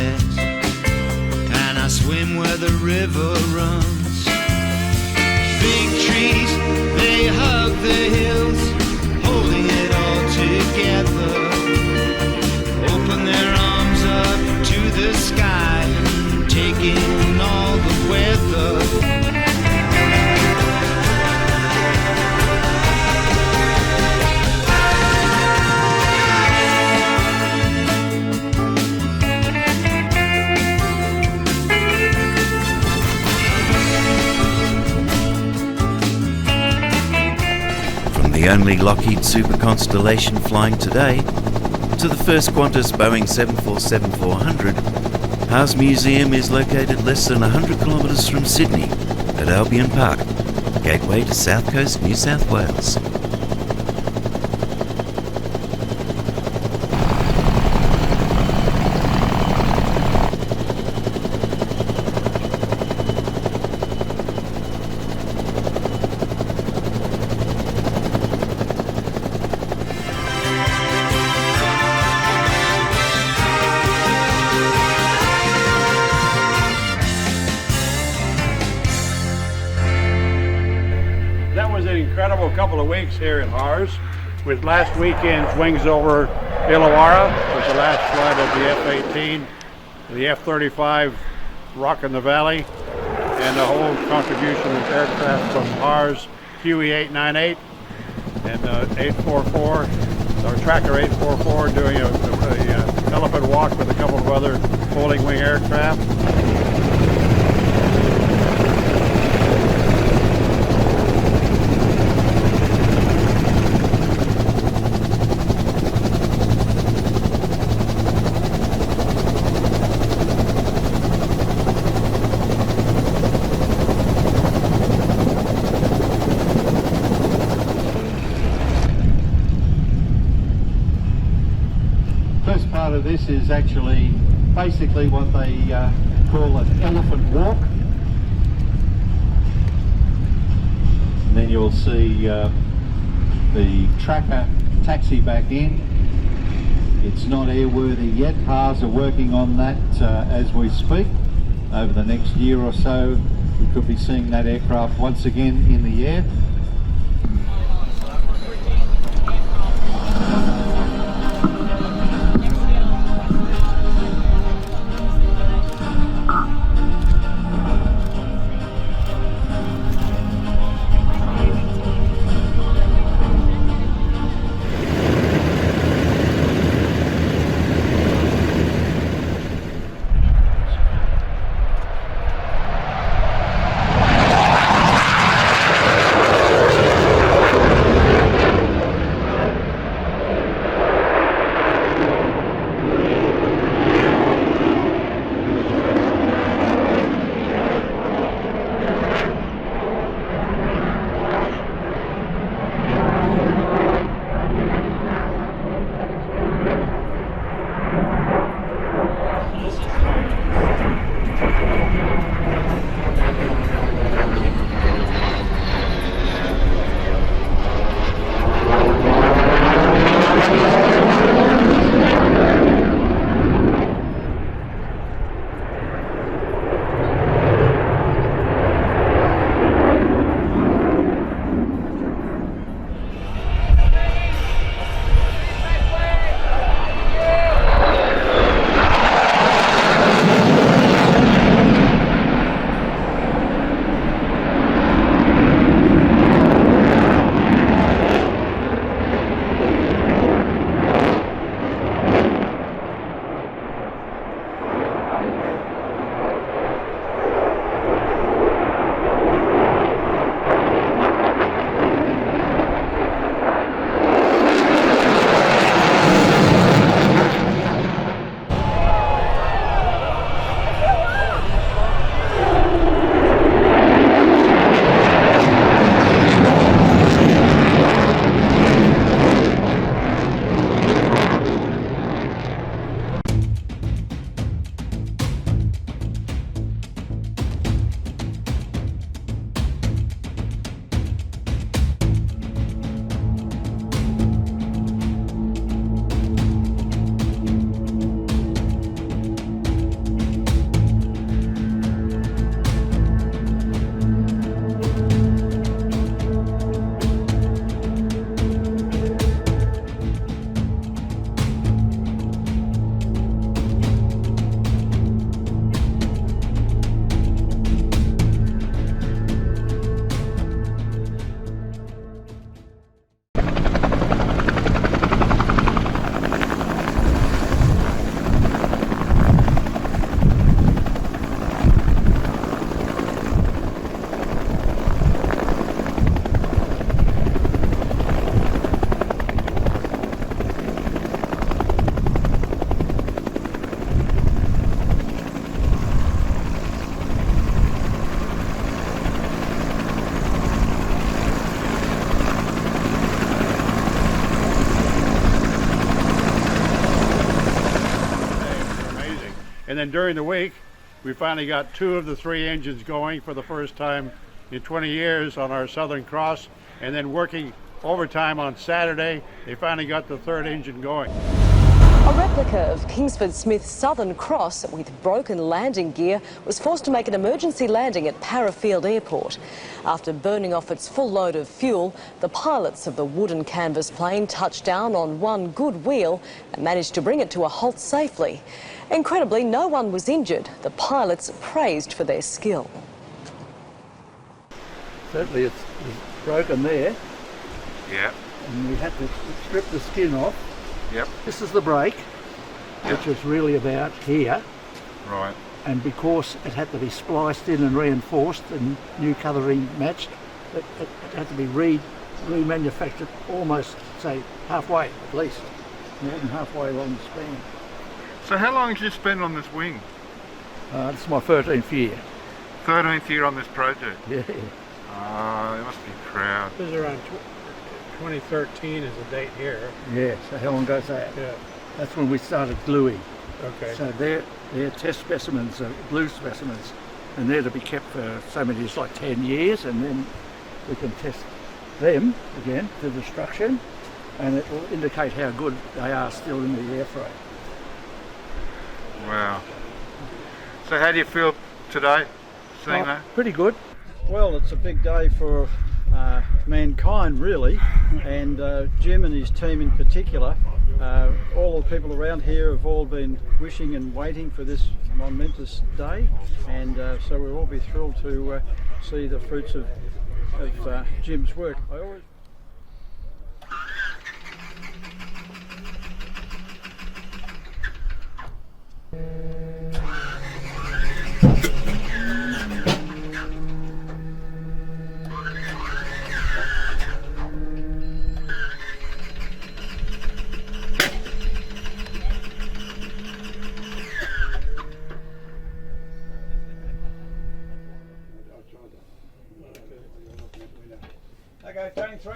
sunset, and I swim where the river runs. Big trees, they hug the hills, holding it all together. Open their arms up to the sky, taking all the weather. The only Lockheed Super Constellation flying today, to the first Qantas Boeing 747-400, HARS Museum is located less than 100 kilometres from Sydney at Albion Park, gateway to South Coast, New South Wales. Incredible couple of weeks here at HARS, with last weekend's wings over Illawarra, with the last flight of the F-18, the F-35 rocking the valley, and the whole contribution of aircraft from HARS, Huey 898 and 844, or Tracker 844, doing a elephant walk with a couple of other folding wing aircraft. This is actually basically what they call an elephant walk. And then you'll see the tracker taxi back in. It's not airworthy yet. HARS are working on that as we speak. Over the next year or so, we could be seeing that aircraft once again in the air. then during the week, we finally got 2 of the 3 engines going for the first time in 20 years on our Southern Cross, and then working overtime on Saturday, they finally got the 3rd engine going. A replica of Kingsford Smith's Southern Cross with broken landing gear was forced to make an emergency landing at Parafield Airport. After burning off its full load of fuel, the pilots of the wooden canvas plane touched down on one good wheel and managed to bring it to a halt safely. Incredibly, no one was injured. The pilots praised for their skill. Certainly it's broken there, Yeah. and we had to strip the skin off. Yep. This is the brake, which is really about here, Right. and because it had to be spliced in and reinforced and new colouring matched, it had to be remanufactured almost, say, halfway at least, more than halfway along the span. So how long did you spend on this wing? This is my 13th year. 13th year on this project. Yeah. Ah, you must be proud. This is around 2013 is the date here. Yeah, so how long ago's that? Yeah. That's when we started gluing. Okay. So they're test specimens, glue specimens, and they're to be kept for so many years, like 10 years, and then we can test them again for destruction, and it will indicate how good they are still in the airframe. Wow. So how do you feel today, seeing that? Pretty good. Well, it's a big day for mankind, really, and Jim and his team in particular. All the people around here have all been wishing and waiting for this momentous day, and so we'll all be thrilled to see the fruits of Jim's work. Okay, turning 3.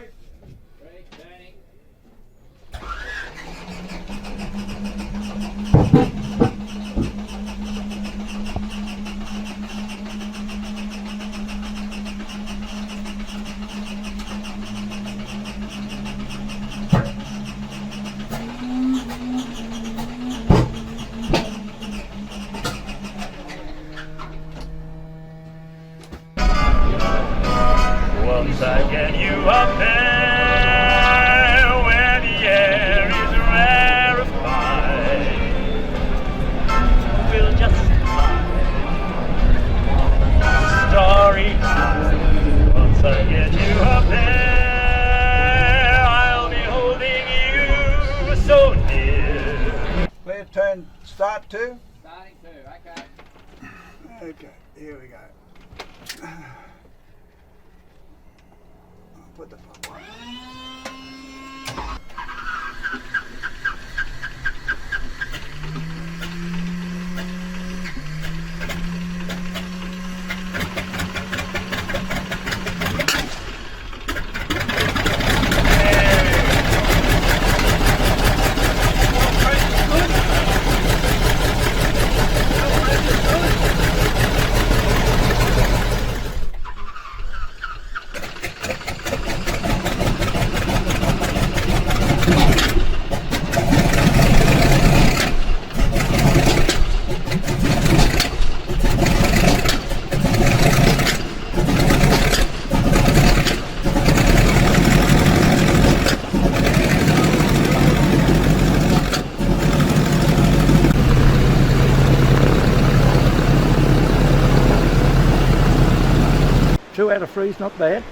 Once I get you up there where the air is rarefied, we'll just fly starry eyed. Once I get you up there, I'll be holding you so near. Clear, turn, start 2. Starting 2, okay. Okay, here we go. I'll put the pump on. Two out of three's not bad.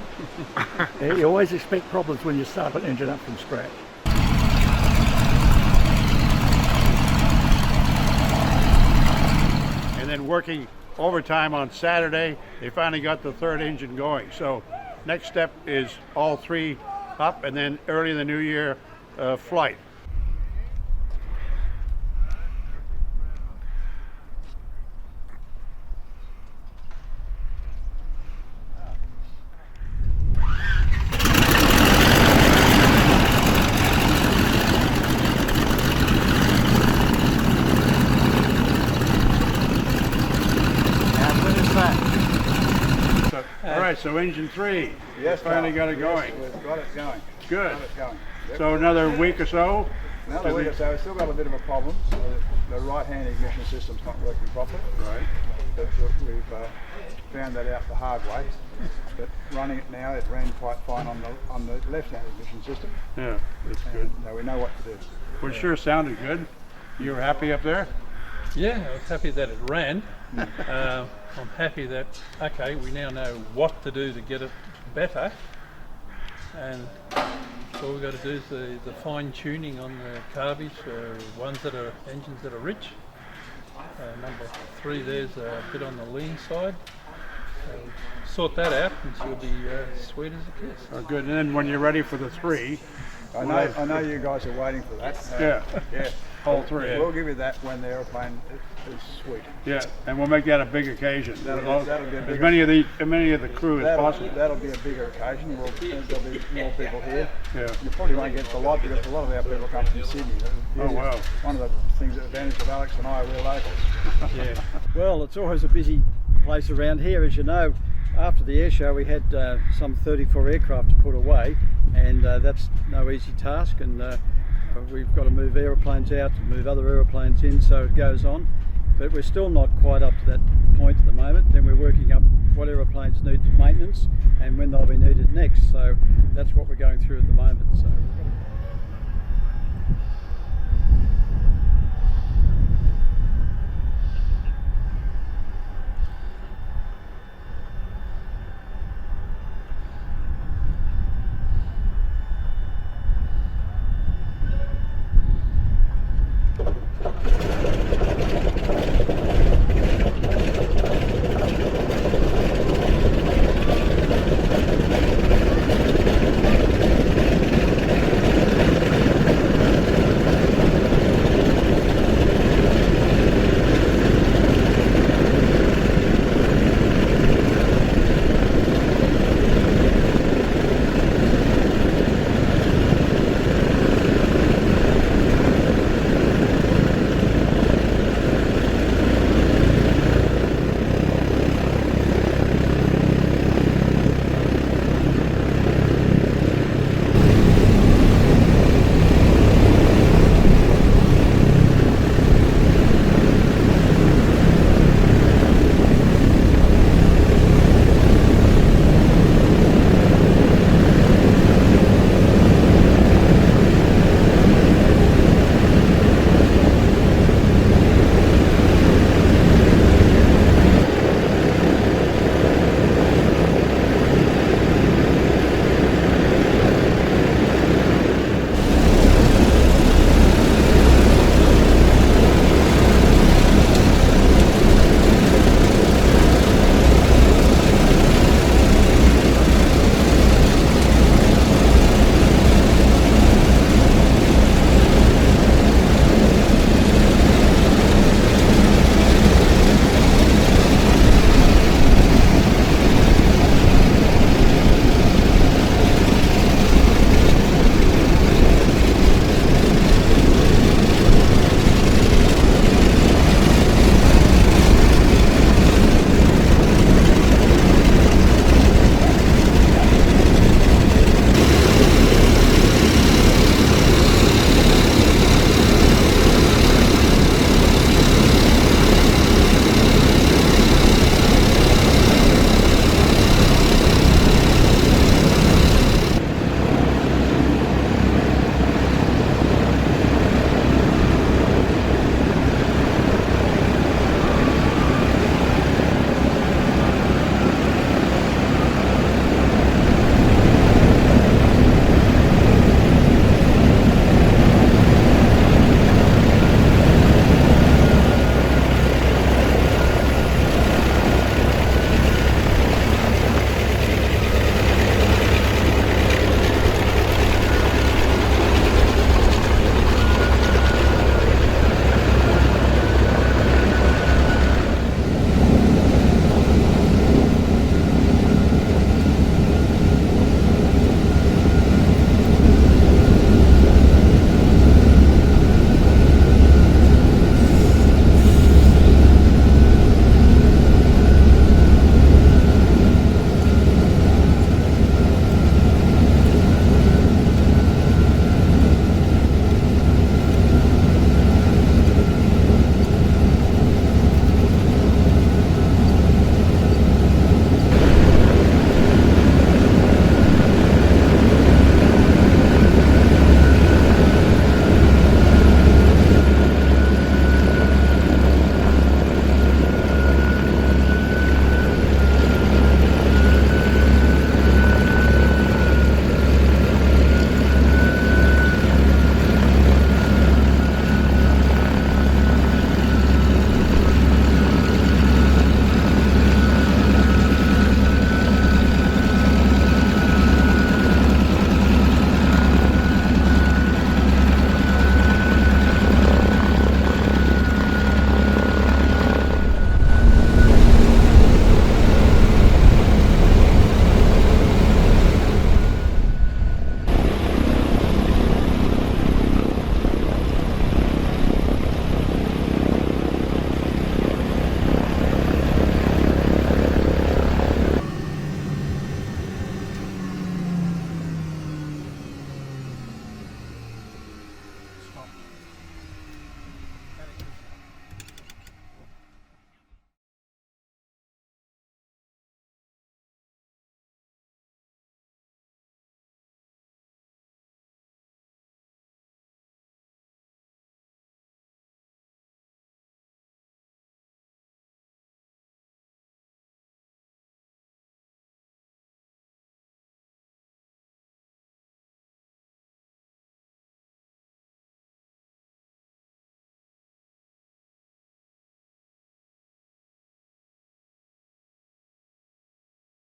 Yeah, you always expect problems when you start an engine up from scratch. And then working overtime on Saturday, they finally got the 3rd engine going. So next step is all 3 up, and then early in the new year, flight. right, so engine 3. Yes, finally got Carl. it going. Yes, we've got it going. Good. Got it going. Yep. So another week or so? Another week or so. We've still got a bit of a problem. The right-hand ignition system's not working properly. Right. But we've found that out the hard way. But running it now, it ran quite fine on the left-hand ignition system. Yeah, that's good. Now we know what to do. Well, it sure sounded good. You were happy up there? Yeah, I was happy that it ran. I'm happy that, okay, we now know what to do to get it better. And all we've got to do is the fine tuning on the carbies for engines that are rich. Number 3 there's a bit on the lean side. Sort that out and she'll be sweet as a kiss. Oh, good. And then when you're ready for the 3, I know you guys are waiting for that. yeah, all 3. We'll give you that when the aeroplane is sweet. Yeah, and we'll make that a big occasion. That'll be a as big many of the crew as possible. That'll be a bigger occasion. There'll be more people here. Yeah. You probably won't get a lot because a lot of our people come from Sydney. Oh wow! One of the things, the advantage of Alex and I, we're locals. Yeah. Well, it's always a busy place around here, as you know. After the air show, we had some 34 aircraft to put away, and that's no easy task. And we've got to move aeroplanes out, move other aeroplanes in, so it goes on. But we're still not quite up to that point at the moment. Then we're working up what aeroplanes need maintenance and when they'll be needed next. So that's what we're going through at the moment. So we've got